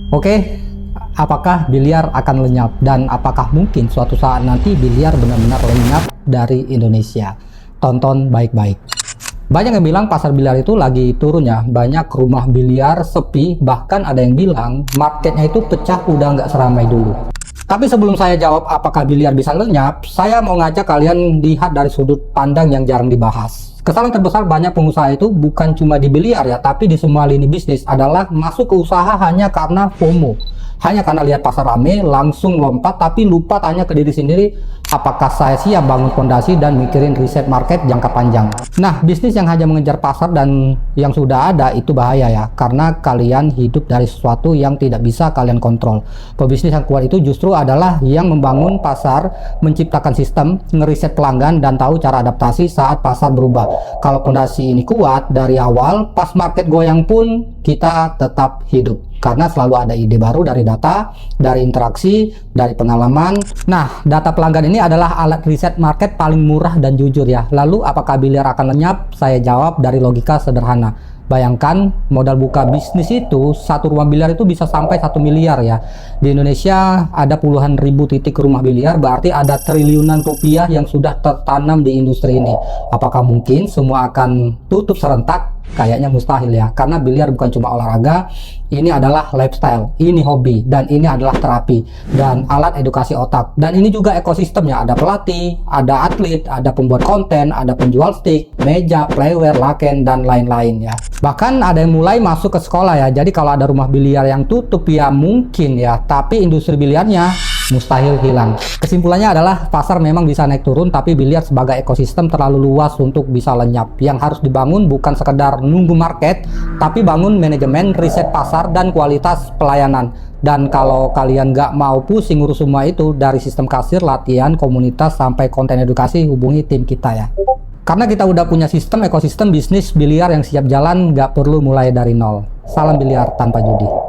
Oke, apakah biliar akan lenyap dan apakah mungkin suatu saat nanti biliar benar-benar lenyap dari Indonesia? Tonton baik-baik. Banyak yang bilang pasar biliar itu lagi turun ya, banyak rumah biliar sepi, bahkan ada yang bilang marketnya itu pecah udah nggak seramai dulu. Tapi sebelum saya jawab apakah biliar bisa lenyap, saya mau ngajak kalian lihat dari sudut pandang yang jarang dibahas. Kesalahan terbesar banyak pengusaha itu bukan cuma di biliar ya, tapi di semua lini bisnis adalah masuk ke usaha hanya karena FOMO. Hanya karena lihat pasar rame, langsung lompat, tapi lupa tanya ke diri sendiri, apakah saya siap bangun fondasi dan mikirin riset market jangka panjang. Nah, bisnis yang hanya mengejar pasar dan yang sudah ada itu bahaya ya, karena kalian hidup dari sesuatu yang tidak bisa kalian kontrol. Pebisnis yang kuat itu justru adalah yang membangun pasar, menciptakan sistem, ngeriset pelanggan, dan tahu cara adaptasi saat pasar berubah. Kalau fondasi ini kuat dari awal, pas market goyang pun kita tetap hidup. Karena selalu ada ide baru dari data, dari interaksi, dari pengalaman. Nah, data pelanggan ini adalah alat riset market paling murah dan jujur ya. Lalu apakah biliar akan lenyap? Saya jawab dari logika sederhana. Bayangkan modal buka bisnis itu, satu rumah biliar itu bisa sampai 1 miliar ya. Di Indonesia ada puluhan ribu titik rumah biliar, berarti ada triliunan rupiah yang sudah tertanam di industri ini. Apakah mungkin semua akan tutup serentak? Kayaknya mustahil ya, karena biliar bukan cuma olahraga, ini adalah lifestyle, ini hobi, dan ini adalah terapi, dan alat edukasi otak. Dan ini juga ekosistemnya, ada pelatih, ada atlet, ada pembuat konten, ada penjual stick, meja, playware, laken, dan lain-lain ya. Bahkan ada yang mulai masuk ke sekolah ya, jadi kalau ada rumah biliar yang tutup ya mungkin ya, tapi industri biliarnya mustahil hilang. Kesimpulannya adalah pasar memang bisa naik turun, tapi biliar sebagai ekosistem terlalu luas untuk bisa lenyap. Yang harus dibangun bukan sekedar nunggu market, tapi bangun manajemen, riset pasar, dan kualitas pelayanan. Dan kalau kalian nggak mau pusing ngurus semua itu, dari sistem kasir, latihan, komunitas, sampai konten edukasi, hubungi tim kita ya. Karena kita udah punya sistem ekosistem bisnis biliar yang siap jalan, nggak perlu mulai dari nol. Salam biliar tanpa judi.